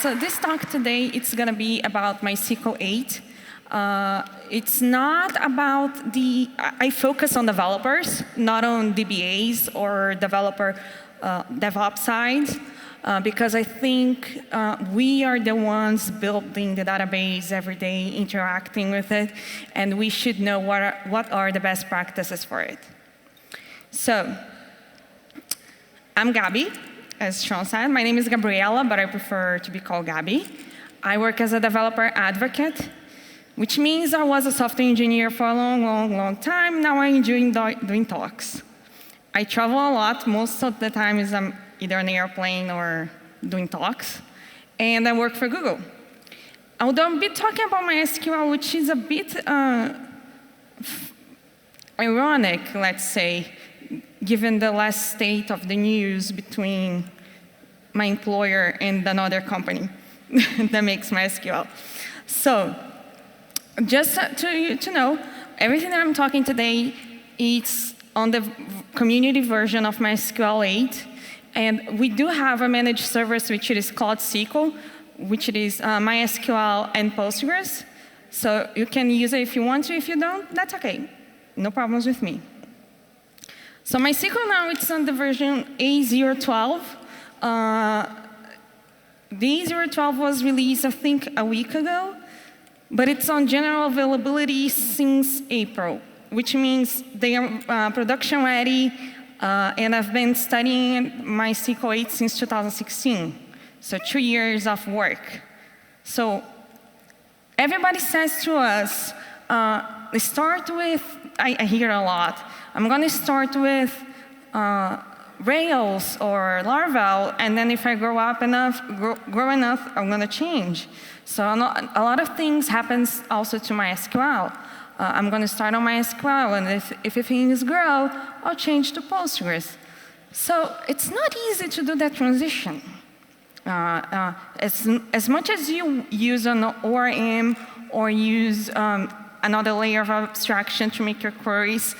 So this talk today, it's going to be about MySQL 8. It's not about I focus on developers, not on DBAs or developer DevOps side, because I think we are the ones building the database every day, interacting with it, and we should know what are the best practices for it. So, I'm Gabby, as Sean said. My name is Gabriela, but I prefer to be called Gabby. I work as a developer advocate, which means I was a software engineer for a long time. Now I'm doing talks. I travel a lot. Most of the time is I'm either on an airplane or doing talks. And I work for Google. Although I'll be talking about MySQL, which is a bit ironic, let's say, given the last state of the news between my employer and another company that makes MySQL. So, just to know, everything that I'm talking today is on the community version of MySQL 8. And we do have a managed service, which is called SQL, which is MySQL and Postgres. So you can use it if you want to. If you don't, that's OK. No problems with me. So MySQL now, it's on the version A012. The A012 was released, I think, a week ago. But it's on general availability since April, which means they are production ready. And I've been studying MySQL 8 since 2016. So 2 years of work. So everybody says to us, start with, I hear a lot, I'm going to start with Rails or Laravel, and then if I grow enough, I'm going to change. So a lot of things happens also to MySQL. I'm going to start on MySQL, and if things grow, I'll change to Postgres. So it's not easy to do that transition. As much as you use an ORM or use another layer of abstraction to make your queries,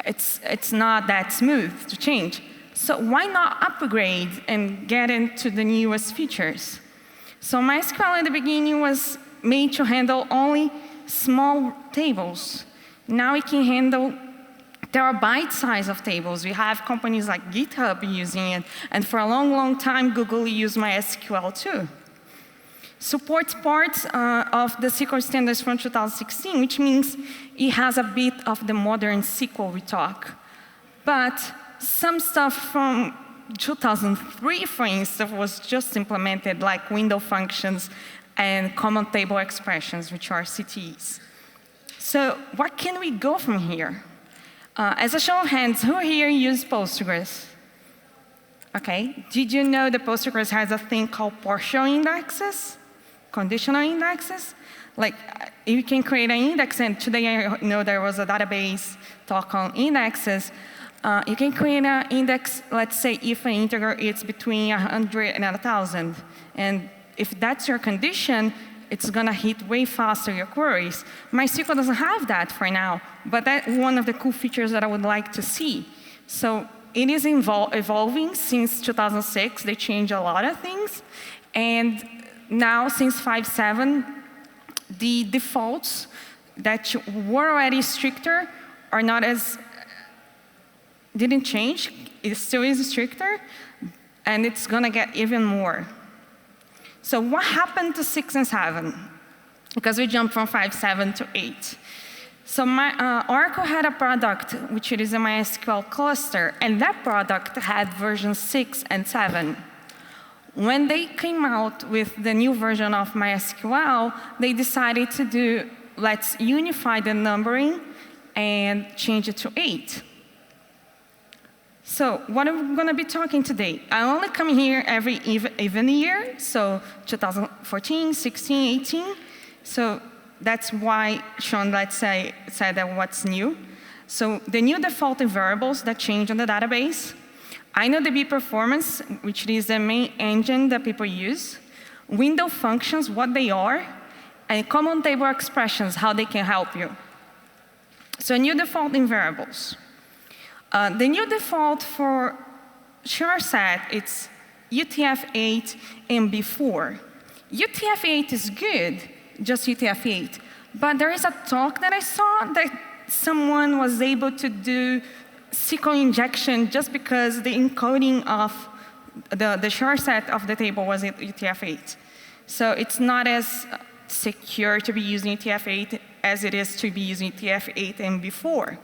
it's not that smooth to change. So why not upgrade and get into the newest features? So MySQL in the beginning was made to handle only small tables. Now it can handle terabyte size of tables. We have companies like GitHub using it, and for a long time, Google used MySQL too. Supports parts of the SQL standards from 2016, which means it has a bit of the modern SQL we talk. But some stuff from 2003, for instance, was just implemented, like window functions and common table expressions, which are CTEs. So what can we go from here? As a show of hands, who here use Postgres? OK. Did you know that Postgres has a thing called partial indexes, conditional indexes? Like, you can create an index, and today I know there was a database talk on indexes. You can create an index, let's say, if an integer is between 100 and 1,000. And if that's your condition, it's going to hit way faster your queries. MySQL doesn't have that for now, but that's one of the cool features that I would like to see. So it is evolving since 2006. They changed a lot of things. And now, since 5.7, the defaults that were already stricter are not as didn't change. It still is stricter, and it's going to get even more. So what happened to 6 and 7? Because we jumped from 5.7 to 8. So Oracle had a product, which is a MySQL cluster, and that product had version 6 and 7. When they came out with the new version of MySQL, they decided to do, let's unify the numbering and change it to 8. So what am I going to be talking today? I only come here every even year, so 2014, 16, 18. So that's why Sean, let's say, said that what's new. So the new default variables that change on the database. InnoDB performance, which is the main engine that people use. Window functions, what they are. And common table expressions, how they can help you. So new default in variables. The new default for Charset, it's UTF-8 and before. UTF-8 is good, just UTF-8. But there is a talk that I saw that someone was able to do SQL injection just because the encoding of the charset of the table was UTF-8. So it's not as secure to be using UTF-8 as it is to be using UTF-8 and before.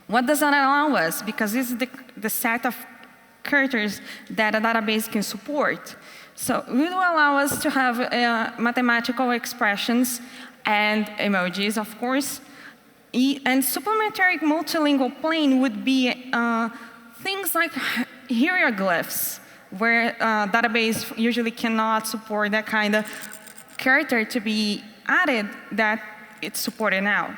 What does that allow us? Because this is the set of characters that a database can support. So it will allow us to have mathematical expressions and emojis, of course. And supplementary multilingual plain would be things like hieroglyphs, where database usually cannot support that kind of character to be added that it's supported now.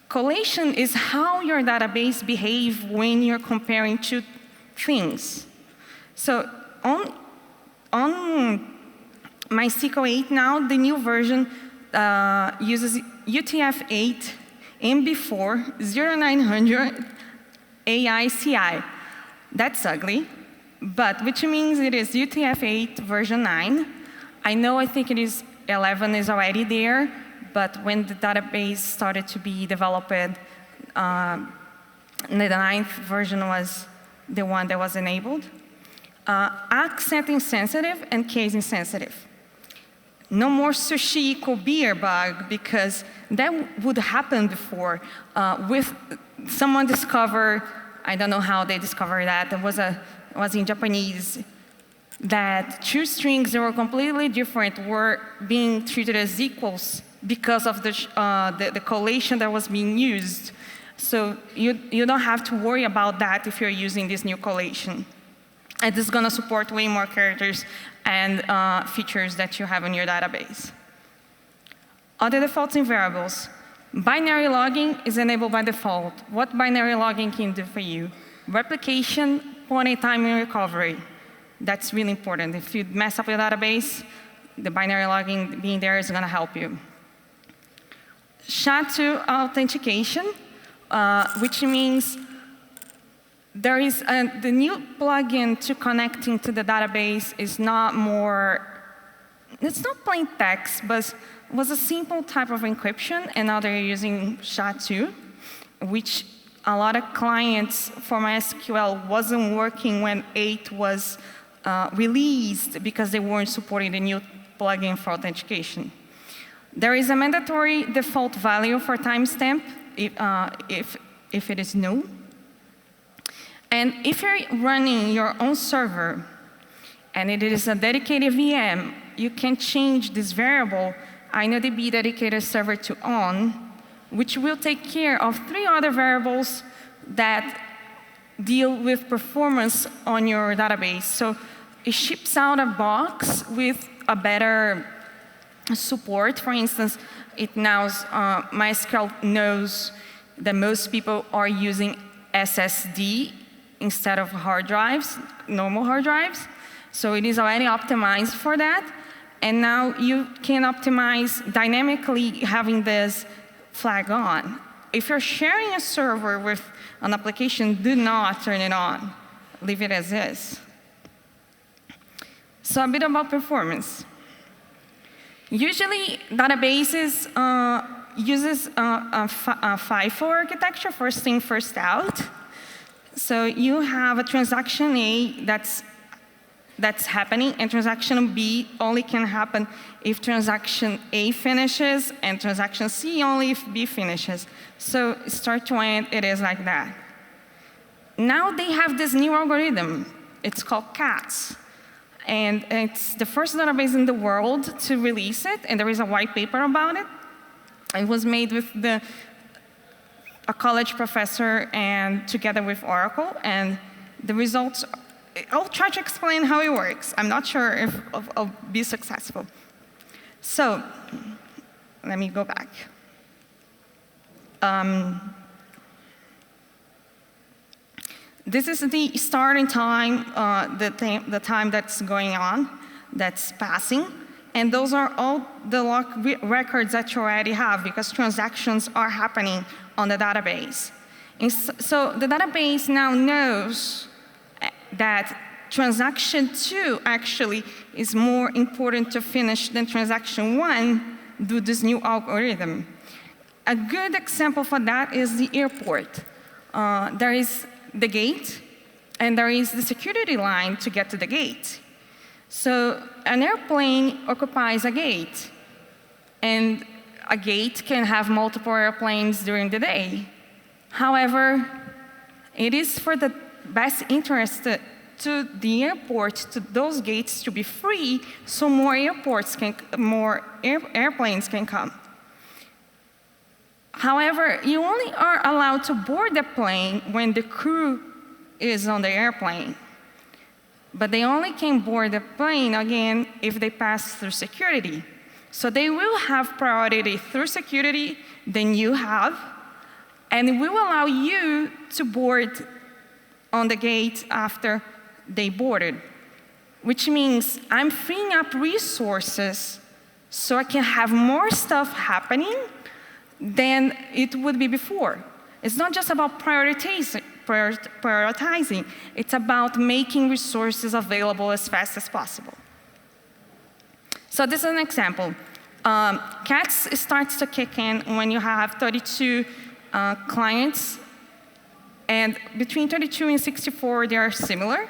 Collation is how your database behaves when you're comparing two things. So on MySQL 8 now, the new version uses UTF-8 MB4 0900 AICI. That's ugly, but which means it is UTF-8 version 9. I think it is 11 is already there, but when the database started to be developed, the 9th version was the one that was enabled. Accent insensitive and case insensitive. No more sushi equal beer bug, because that would happen before. With someone discovered, I don't know how they discovered that, it was in Japanese, that two strings that were completely different were being treated as equals because of the collation that was being used. So you don't have to worry about that if you're using this new collation. And it's going to support way more characters and features that you have in your database. Other defaults in variables. Binary logging is enabled by default. What binary logging can do for you? Replication, point time, and recovery. That's really important. If you mess up your database, the binary logging being there is going to help you. SHA-2 authentication, which means there is the new plugin to connecting to the database is not more, it's not plain text, but was a simple type of encryption, and now they're using SHA-2, which a lot of clients for MySQL wasn't working when 8 was released because they weren't supporting the new plugin for authentication. There is a mandatory default value for timestamp if it is null. And if you're running your own server and it is a dedicated VM, you can change this variable InnoDB dedicated server to on, which will take care of 3 other variables that deal with performance on your database. So it ships out a box with a better support. For instance, it now MySQL knows that most people are using SSD instead of hard drives, normal hard drives. So it is already optimized for that. And now you can optimize dynamically having this flag on. If you're sharing a server with an application, do not turn it on. Leave it as is. So a bit about performance. Usually, databases uses a FIFO architecture, first in, first out. So you have a transaction A that's happening, and transaction B only can happen if transaction A finishes, and transaction C only if B finishes. So start to end, it is like that. Now they have this new algorithm. It's called CATS. And it's the first database in the world to release it, and there is a white paper about it. It was made with a college professor and together with Oracle, and the results, I'll try to explain how it works. I'm not sure if I'll be successful. So let me go back. This is the starting time, the time that's going on, that's passing. And those are all the log records that you already have, because transactions are happening on the database. And so the database now knows that transaction 2 actually is more important to finish than transaction 1 due to this new algorithm. A good example for that is the airport. There is the gate, and there is the security line to get to the gate. So an airplane occupies a gate, and a gate can have multiple airplanes during the day. However, it is for the best interest to the airport, to those gates to be free, so more airplanes can come. However, you only are allowed to board the plane when the crew is on the airplane. But they only can board the plane again if they pass through security. So they will have priority through security than you have, and it will allow you to board on the gate after they boarded, which means I'm freeing up resources so I can have more stuff happening than it would be before. It's not just about prioritizing, it's about making resources available as fast as possible. So this is an example. CATS starts to kick in when you have 32 clients, and between 32 and 64, they are similar,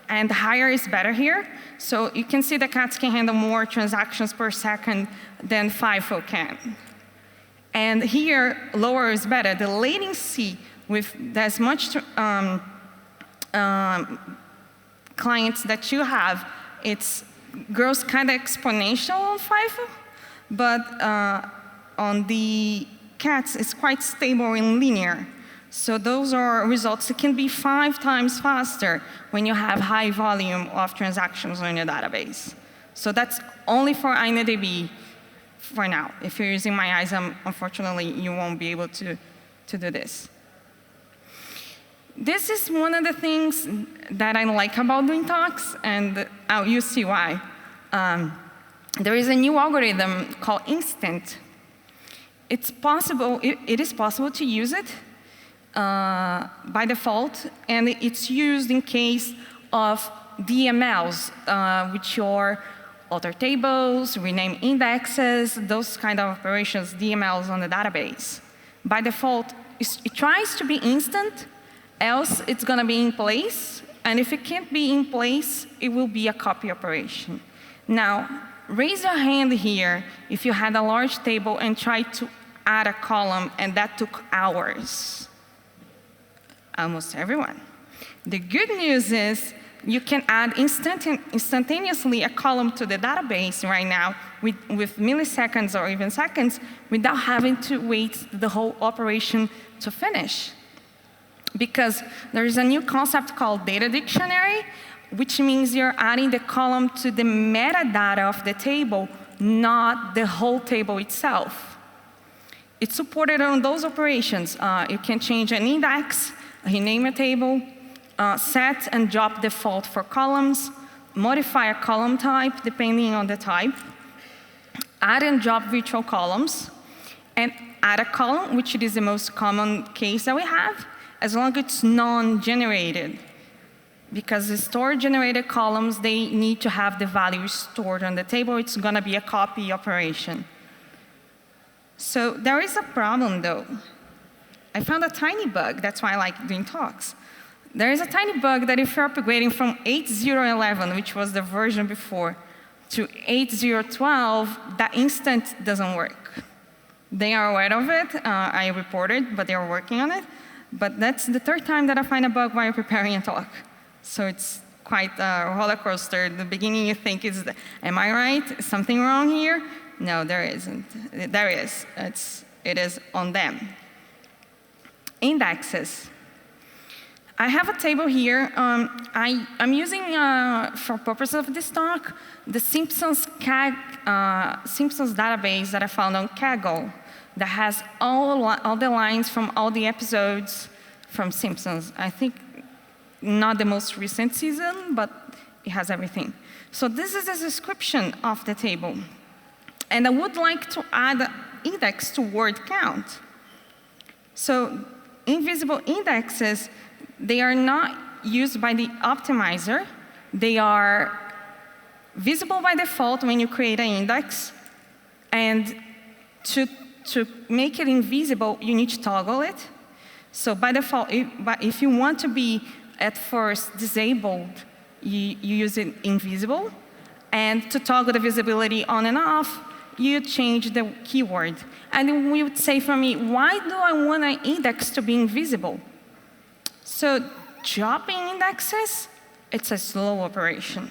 and higher is better here. So you can see that CATS can handle more transactions per second than FIFO can. And here, lower is better. The latency with as much clients that you have, it grows kind of exponential on FIFO, but on the CATS, it's quite stable and linear. So those are results that can be 5 times faster when you have high volume of transactions on your database. So that's only for INDB for now. If you're using MyISM, unfortunately, you won't be able to do this. This is one of the things that I like about doing talks, and you'll see why. There is a new algorithm called Instant. It is possible to use it by default, and it's used in case of DMLs, which are alter tables, rename indexes, those kind of operations, DMLs on the database. By default, it tries to be instant, else it's going to be in place, and if it can't be in place, it will be a copy operation. Now, raise your hand here if you had a large table and tried to add a column, and that took hours. Almost everyone. The good news is you can add instantaneously a column to the database right now with milliseconds or even seconds without having to wait the whole operation to finish. Because there is a new concept called data dictionary, which means you're adding the column to the metadata of the table, not the whole table itself. It's supported on those operations. You can change an index, rename a table, set and drop default for columns, modify a column type depending on the type, add and drop virtual columns, and add a column, which is the most common case that we have, as long as it's non-generated. Because the store-generated columns, they need to have the value stored on the table. It's going to be a copy operation. So there is a problem, though. I found a tiny bug. That's why I like doing talks. There is a tiny bug that if you're upgrading from 8.0.11, which was the version before, to 8.0.12, that instant doesn't work. They are aware of it. I reported, but they are working on it. But that's the 3rd time that I find a bug while preparing a talk. So it's quite a roller coaster. At the beginning, you think, am I right? Is something wrong here? No, there isn't. There is. It is on them. Indexes. I have a table here. I'm using, for purpose of this talk, the Simpsons database that I found on Kaggle that has all the lines from all the episodes from Simpsons. I think not the most recent season, but it has everything. So this is a description of the table. And I would like to add an index to word count. So invisible indexes, they are not used by the optimizer, They are visible by default when you create an index, and to make it invisible, you need to toggle it. So by default, if you want to be at first disabled, you use it invisible. And to toggle the visibility on and off, you change the keyword. And then we would say for me, why do I want an index to be invisible? So dropping indexes, it's a slow operation.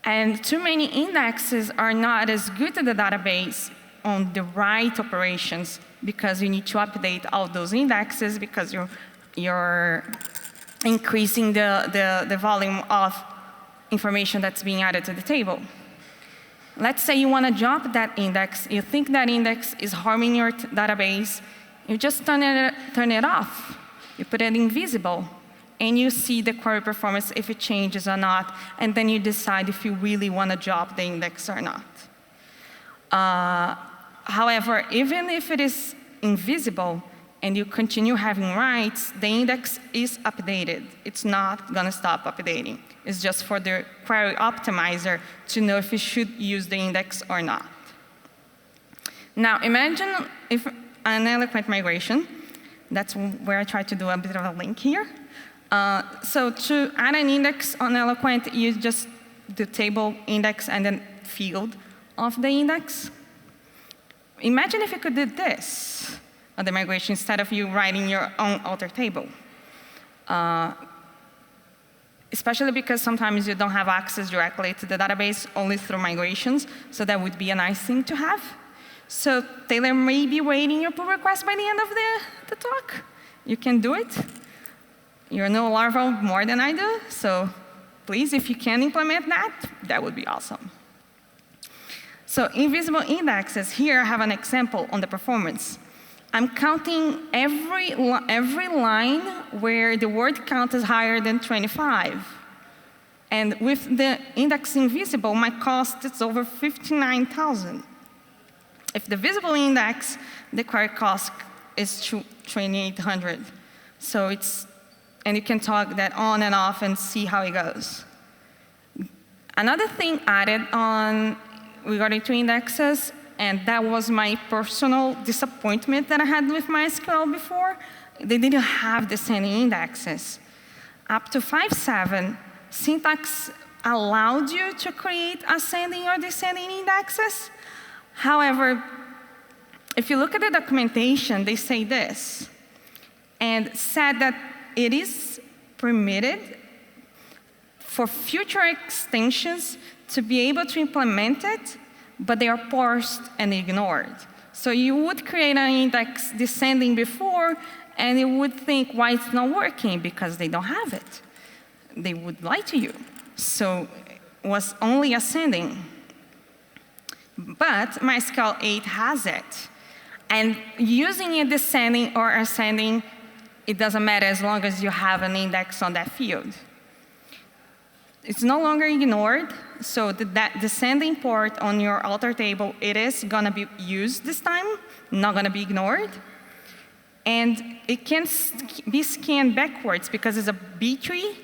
And too many indexes are not as good to the database on the right operations, because you need to update all those indexes because you're increasing the volume of information that's being added to the table. Let's say you want to drop that index. You think that index is harming your database. You just turn it off. You put it invisible, and you see the query performance if it changes or not, and then you decide if you really want to drop the index or not. However, even if it is invisible and you continue having writes, the index is updated. It's not going to stop updating. It's just for the query optimizer to know if you should use the index or not. Now, imagine if an eloquent migration. That's where I try to do a bit of a link here. So to add an index on Eloquent, you just do table index and then field of the index. Imagine if you could do this on the migration instead of you writing your own alter table. Especially because sometimes you don't have access directly to the database, only through migrations, so that would be a nice thing to have. So Taylor may be waiting your pull request by the end of the talk. You can do it. You know Laravel more than I do, so please, if you can implement that, that would be awesome. So invisible indexes, here I have an example on the performance. I'm counting every line where the word count is higher than 25. And with the index invisible, my cost is over 59,000. If the visible index, the query cost is 2,800. So and you can talk that on and off and see how it goes. Another thing added on regarding to indexes, and that was my personal disappointment that I had with MySQL before, they didn't have descending indexes. Up to 5.7, syntax allowed you to create ascending or descending indexes. However, if you look at the documentation, they say this, and said that it is permitted for future extensions to be able to implement it, but they are parsed and ignored. So you would create an index descending before, and you would think why it's not working, because they don't have it. They would lie to you. So it was only ascending. But MySQL 8 has it. And using it descending or ascending, it doesn't matter as long as you have an index on that field. It's no longer ignored, so that descending part on your alter table, it is going to be used this time, not going to be ignored. And it can be scanned backwards because it's a B tree,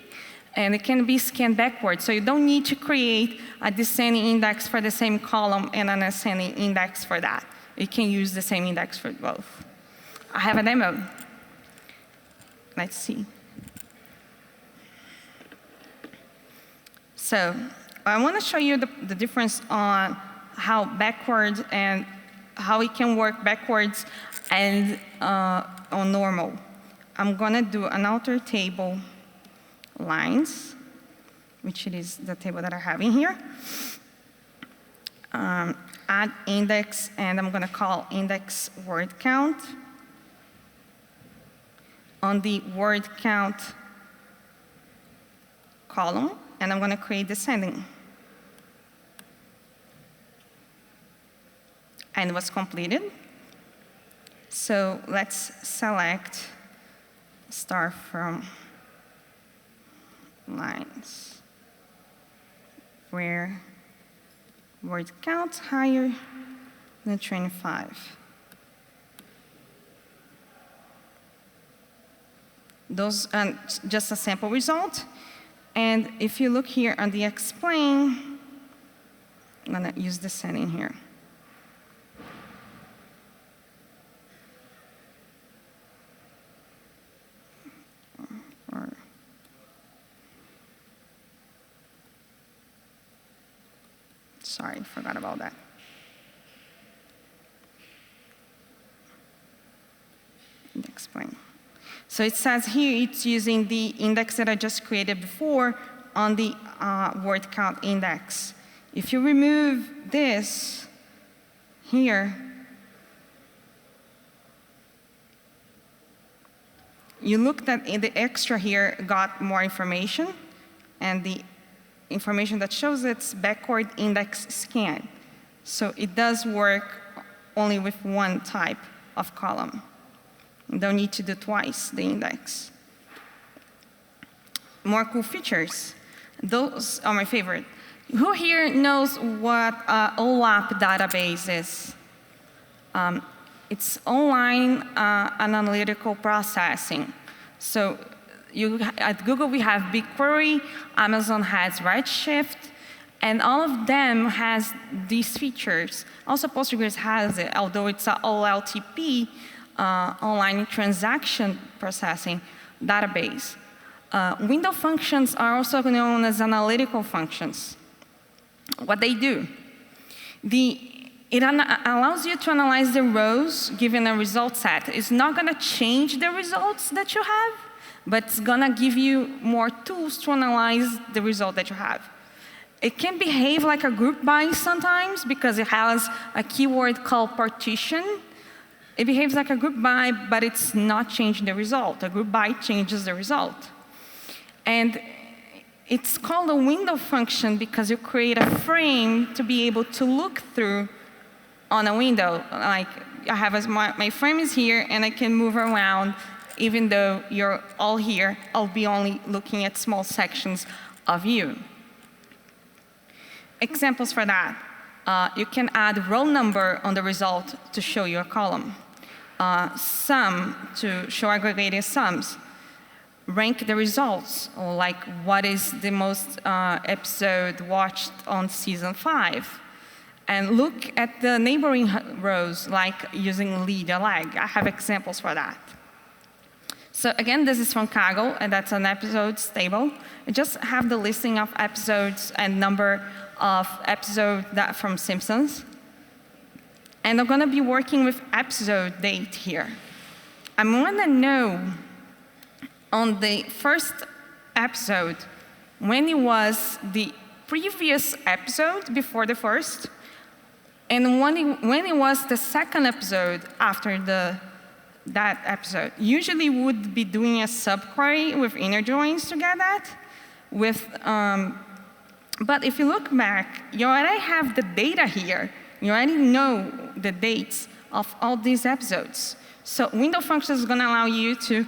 and it can be scanned backwards. So you don't need to create a descending index for the same column and an ascending index for that. You can use the same index for both. I have a demo. Let's see. So I want to show you the difference on how backwards and how it can work backwards and on normal. I'm going to do an alter table lines, which it is the table that I have in here. Add index, and I'm going to call index word count. On the word count column, and I'm going to create descending. And it was completed. So let's select start from lines where word count higher than 25. Those are just a sample result. And if you look here on the explain, I'm going to use the setting here. Sorry, forgot about that. Explain. So it says here it's using the index that I just created before on the word count index. If you remove this here, you look that the extra here got more information, and the information that shows it's backward index scan. So it does work only with one type of column. You don't need to do twice the index. More cool features. Those are my favorite. Who here knows what OLAP database is? It's online analytical processing. So at Google, we have BigQuery, Amazon has Redshift, and all of them has these features. Also, Postgres has it, although it's an OLTP, online transaction processing database. Window functions are also known as analytical functions. What they do, it allows you to analyze the rows given a result set. It's not going to change the results that you have, but it's going to give you more tools to analyze the result that you have. It can behave like a group by sometimes because it has a keyword called partition. It behaves like a group by, but it's not changing the result. A group by changes the result. And it's called a window function because you create a frame to be able to look through on a window. Like I have my frame is here, and I can move around. Even though you're all here, I'll be only looking at small sections of you. Examples for that. You can add row number on the result to show your column. Sum to show aggregated sums. Rank the results, or like what is the most episode watched on season 5. And look at the neighboring rows, like using lead or lag. I have examples for that. So again, this is from Kaggle, and that's an episodes table. I just have the listing of episodes and number of episodes from Simpsons. And I'm going to be working with episode date here. I want to know on the first episode when it was the previous episode before the first, and when it was the second episode after that episode. Usually we would be doing a subquery with inner joins to get that. But if you look back, you already have the data here. You already know the dates of all these episodes. So window function is going to allow you to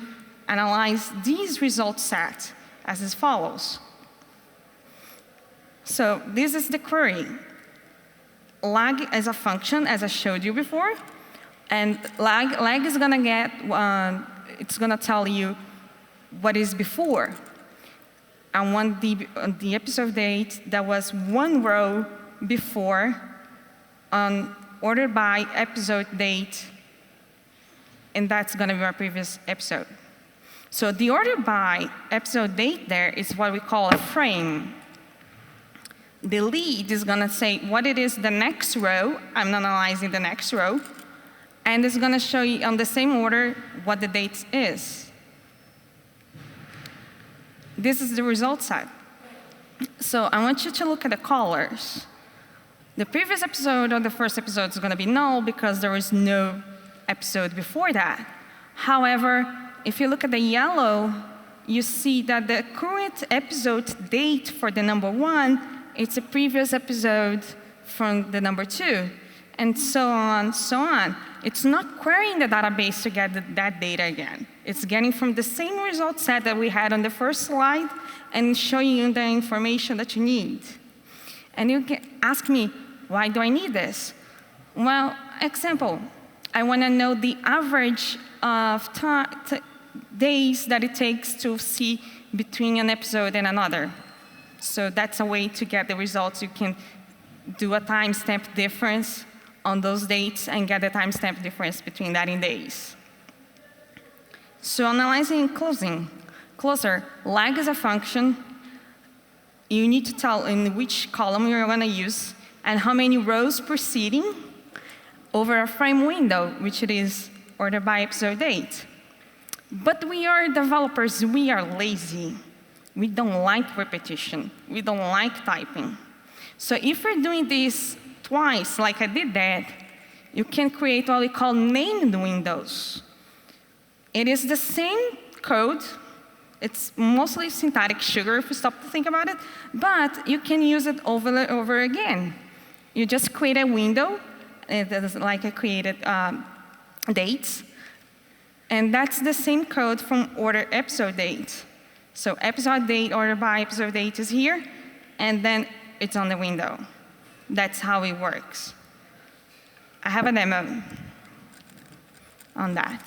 analyze these result sets as follows. So this is the query. Lag as a function, as I showed you before. And lag is going to get, it's going to tell you what is before. I want the episode date that was one row before, ordered by episode date, and that's going to be our previous episode. So the order by episode date there is what we call a frame. The lead is going to say what it is the next row. I'm analyzing the next row. And it's going to show you on the same order what the date is. This is the result set. So I want you to look at the colors. The previous episode or the first episode is going to be null because there was no episode before that. However, if you look at the yellow, you see that the current episode date for the number 1, it's a previous episode from the number 2, and so on, so on. It's not querying the database to get that data again. It's getting from the same result set that we had on the first slide and showing you the information that you need. And you can ask me, why do I need this? Well, example, I want to know the average of days that it takes to see between an episode and another. So that's a way to get the results. You can do a timestamp difference on those dates and get the timestamp difference between that in days. So analyzing and closer, lag is a function. You need to tell in which column you're going to use and how many rows proceeding over a frame window, which it is order by episode date. But we are developers, we are lazy. We don't like repetition. We don't like typing. So if you're doing this twice, like I did that, you can create what we call named windows. It is the same code. It's mostly syntactic sugar if you stop to think about it, but you can use it over and over again. You just create a window, like I created dates, and that's the same code from order episode date. So episode date, order by episode date is here, and then it's on the window. That's how it works. I have a demo on that.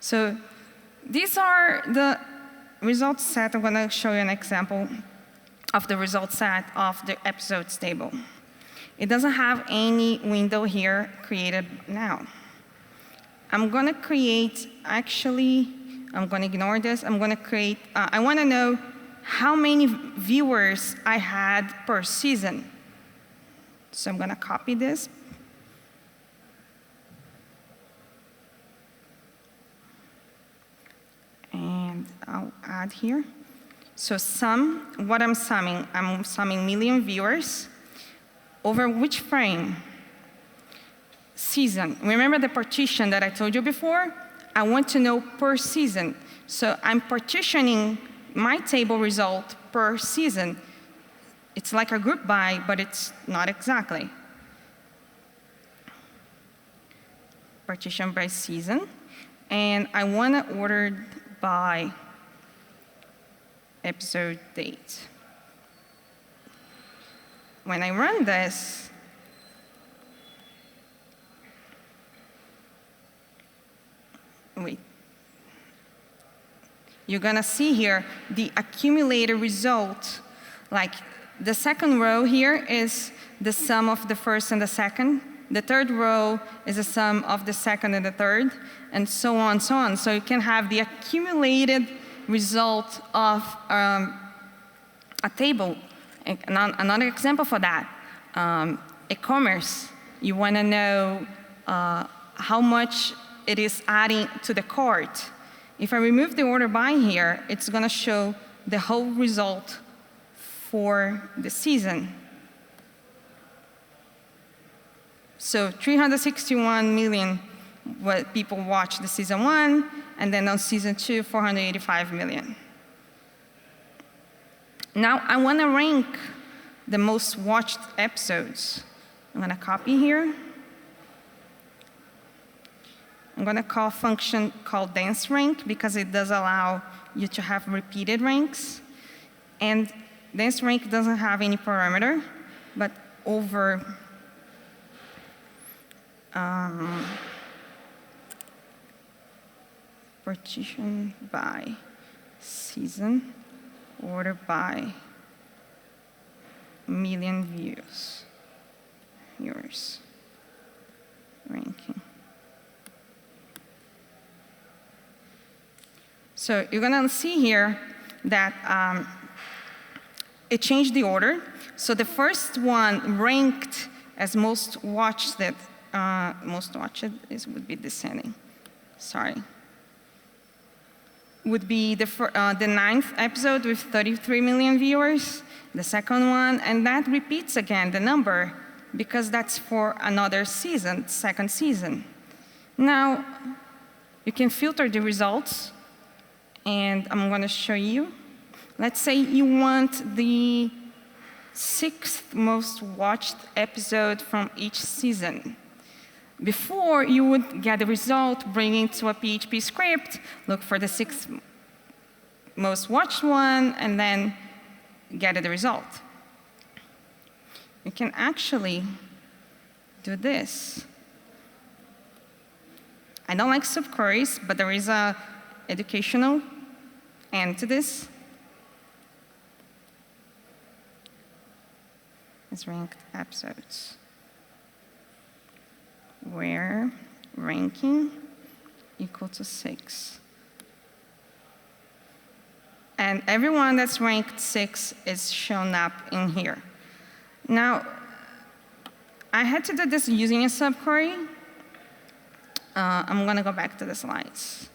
So these are the results set. I'm going to show you an example of the result set of the episodes table. It doesn't have any window here created now. I'm going to create, actually, I'm going to ignore this. I'm going to create, I want to know how many viewers I had per season. So I'm going to copy this. And I'll add here. So what I'm summing million viewers over which frame? Season. Remember the partition that I told you before? I want to know per season. So I'm partitioning my table result per season. It's like a group by, but it's not exactly. Partition by season. And I want to order by episode date. When I run this, you're going to see here the accumulated result. Like the second row here is the sum of the first and the second. The third row is the sum of the second and the third, and so on, so on. So you can have the accumulated result of a table. Another example for that, e-commerce. You want to know how much it is adding to the cart. If I remove the order by here, it's going to show the whole result for the season. So 361 million people watched the season 1, and then on season 2, 485 million. Now I want to rank the most watched episodes. I'm going to copy here. I'm going to call a function called dense rank because it does allow you to have repeated ranks. And dense rank doesn't have any parameter, but over partition by season, order by million viewers, ranking. So you're going to see here that it changed the order. So the first one ranked as most watched would be descending. Sorry. Would be the 9th episode with 33 million viewers, the second one, and that repeats again the number because that's for another season, second season. Now, you can filter the results, and I'm going to show you. Let's say you want the 6th most watched episode from each season. Before, you would get the result, bring it to a PHP script, look for the 6th most watched one, and then get the result. You can actually do this. I don't like subqueries, but there is a educational end to this. It's ranked episodes, where ranking equal to 6. And everyone that's ranked 6 is shown up in here. Now, I had to do this using a subquery. I'm going to go back to the slides.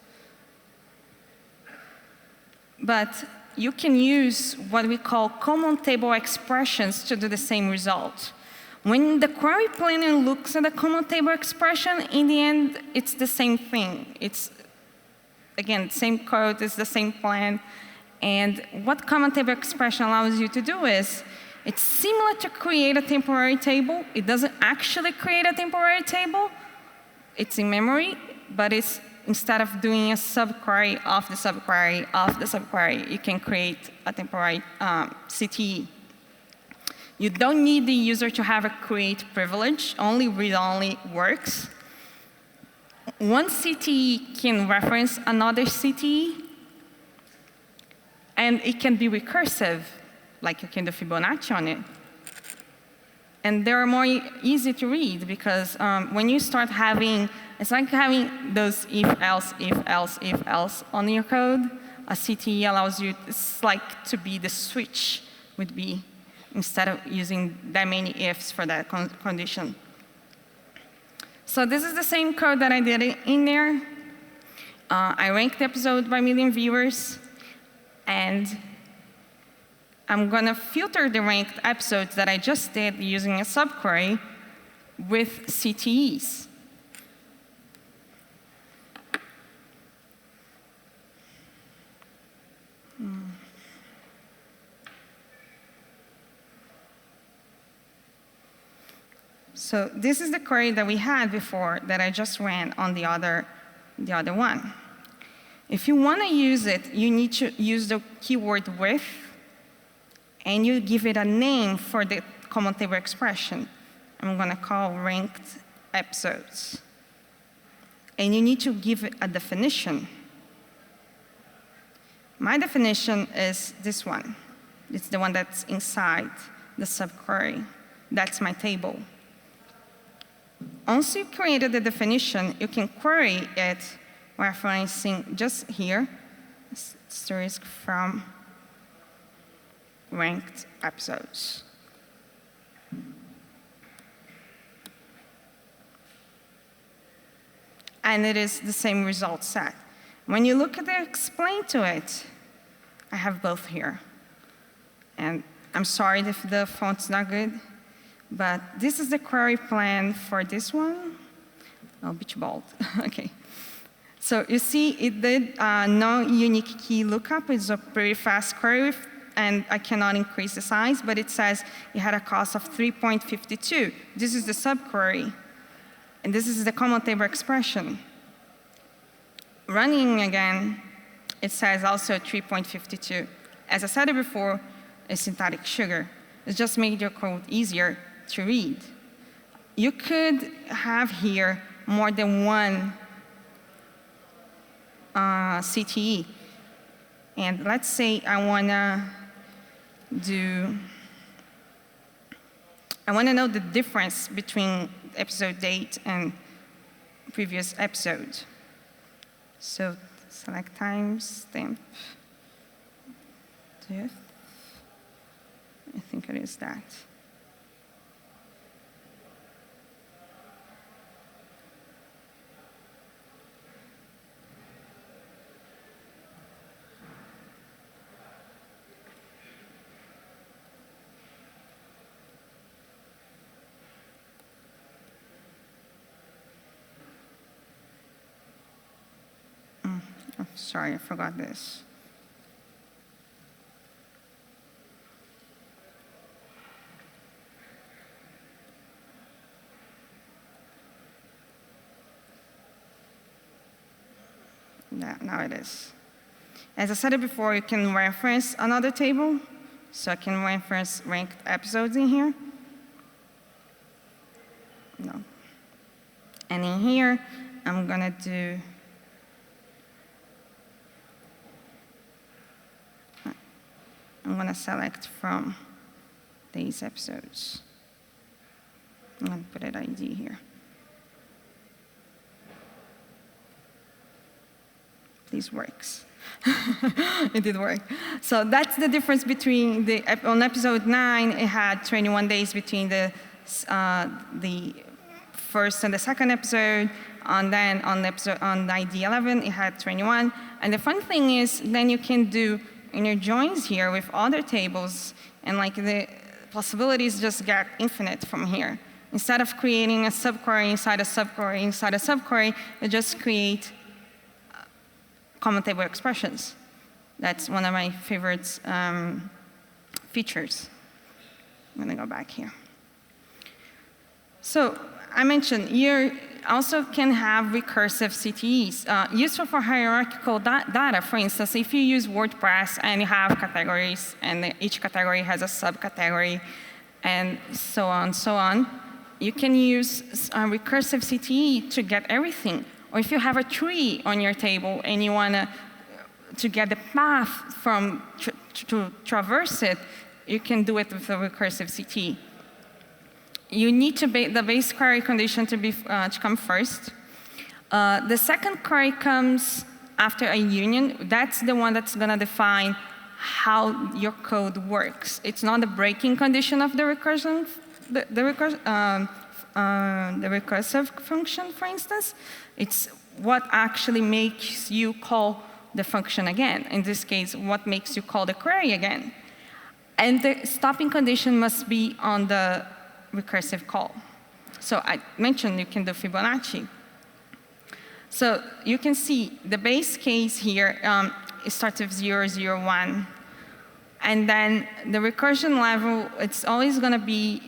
But you can use what we call common table expressions to do the same result. When the query planner looks at the common table expression, in the end, it's the same thing. It's, again, same code, it's the same plan. And what common table expression allows you to do is, it's similar to create a temporary table. It doesn't actually create a temporary table. It's in memory, but it's instead of doing a subquery of the subquery of the subquery, you can create a temporary CTE. You don't need the user to have a create privilege. Only read-only works. One CTE can reference another CTE, and it can be recursive, like you can do Fibonacci on it. And they're more easy to read because when you start having, it's like having those if, else, if, else, if, else on your code. A CTE allows you, it's like to be the switch would be instead of using that many ifs for that condition. So this is the same code that I did in there. I ranked the episode by million viewers, and I'm going to filter the ranked episodes that I just did using a subquery with CTEs. So this is the query that we had before that I just ran on the other one. If you want to use it, you need to use the keyword with, and you give it a name for the common table expression. I'm going to call ranked episodes. And you need to give it a definition. My definition is this one. It's the one that's inside the subquery. That's my table. Once you created the definition, you can query it referencing just here, asterisk from ranked episodes. And it is the same result set. When you look at the explain to it, I have both here. And I'm sorry if the font's not good, but this is the query plan for this one. Oh, bit bold. OK. So you see, it did no unique key lookup. It's a pretty fast query, and I cannot increase the size, but it says it had a cost of 3.52. This is the subquery, and this is the common table expression. Running again, it says also 3.52. As I said it before, it's synthetic sugar. It just made your code easier to read. You could have here more than one CTE. And let's say I want to know the difference between episode date and previous episode. So select timestamp. I think it is that. Oh, sorry, I forgot this. Now it is. As I said it before, you can reference another table. So I can reference ranked episodes in here. No. And in here, I'm going to do, I'm going to select from these episodes. I'm going to put an ID here. This works. It did work. So that's the difference between on episode 9, it had 21 days between the first and the second episode. And then on ID 11, it had 21. And the fun thing is, then you can do inner joins here with other tables, and like the possibilities just get infinite from here. Instead of creating a subquery inside a subquery inside a subquery, you just create common table expressions. That's one of my favorite features. I'm going to go back here. So I mentioned you also can have recursive CTEs, useful for hierarchical data. For instance, if you use WordPress and you have categories, and each category has a subcategory, and so on, you can use a recursive CTE to get everything. Or if you have a tree on your table and you want to get the path from to traverse it, you can do it with a recursive CTE. You need the base query condition to come first. The second query comes after a union. That's the one that's going to define how your code works. It's not the breaking condition of the recursion, the recursive function, for instance. It's what actually makes you call the function again. In this case, what makes you call the query again. And the stopping condition must be on the recursive call. So I mentioned you can do Fibonacci. So you can see the base case here, it starts with 0, 0, 1. And then the recursion level, it's always going to be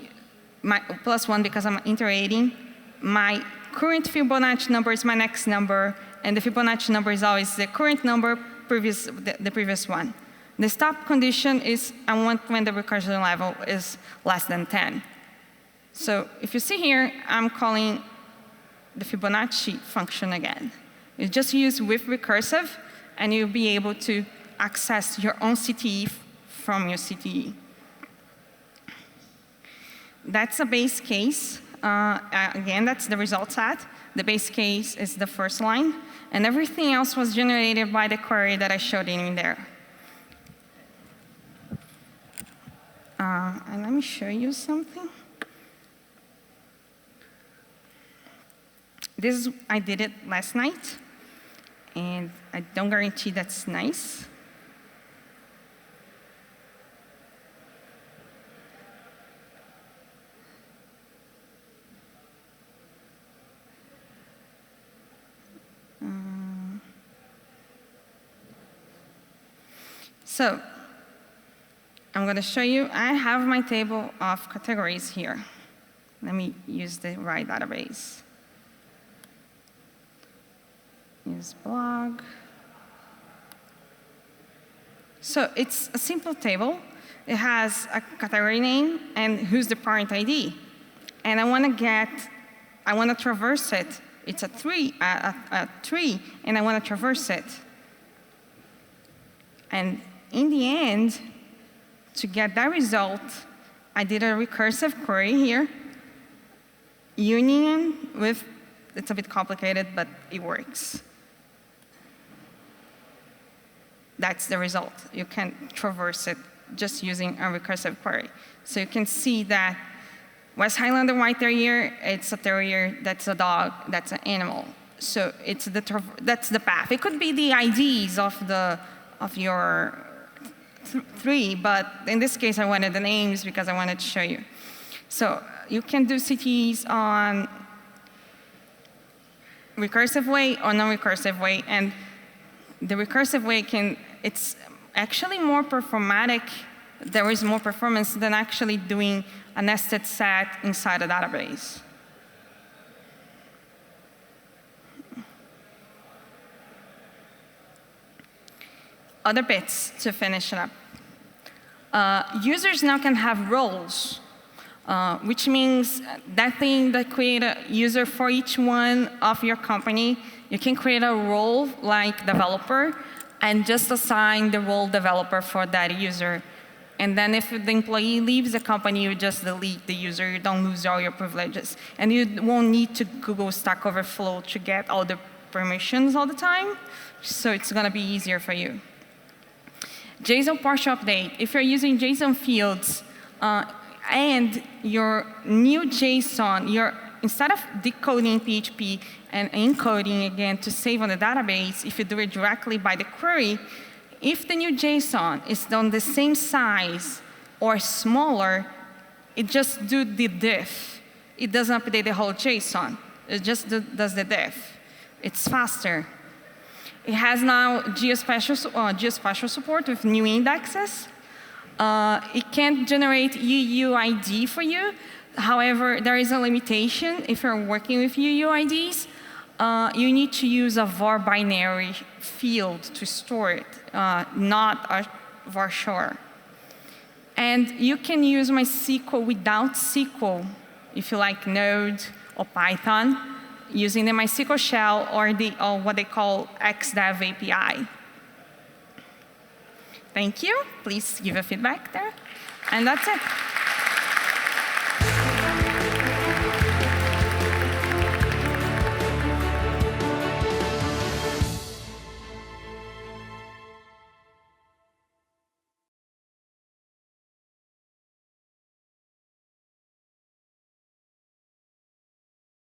my +1 because I'm iterating. My current Fibonacci number is my next number, and the Fibonacci number is always the current number, the previous one. The stop condition is I want when the recursion level is less than 10. So if you see here, I'm calling the Fibonacci function again. You just use with recursive, and you'll be able to access your own CTE from your CTE. That's a base case. Again, that's the result set. The base case is the first line, and everything else was generated by the query that I showed in there. And let me show you something. I did it last night, and I don't guarantee that's nice. So I'm going to show you, I have my table of categories here. Let me use the right database. Use blog. So it's a simple table. It has a category name and who's the parent ID. And I want to traverse it. It's a tree, and I want to traverse it. And in the end, to get that result, I did a recursive query here, union with, it's a bit complicated, but it works. That's the result. You can traverse it just using a recursive query. So you can see that West Highlander White Terrier, it's a terrier, that's a dog, that's an animal. So that's the path. It could be the IDs of your tree, but in this case I wanted the names because I wanted to show you. So you can do CTEs on recursive way or non-recursive way, and the recursive way it's actually more performatic. There is more performance than actually doing a nested set inside a database. Other bits to finish it up. Users now can have roles. which means that thing that create a user for each one of your company, you can create a role like developer and just assign the role developer for that user. And then if the employee leaves the company, you just delete the user. You don't lose all your privileges. And you won't need to Google Stack Overflow to get all the permissions all the time. So it's going to be easier for you. JSON partial update. If you're using JSON fields and your new JSON, instead of decoding PHP and encoding again to save on the database, if you do it directly by the query, if the new JSON is on the same size or smaller, it just do the diff. It doesn't update the whole JSON. It just does the diff. It's faster. It has now geospatial support with new indexes. It can't generate UUID for you. However, there is a limitation if you're working with UUIDs. You need to use a var binary field to store it, not a varchar. And you can use MySQL without SQL, if you like Node or Python, using the MySQL shell or what they call XDev API. Thank you. Please give a feedback there. And that's it.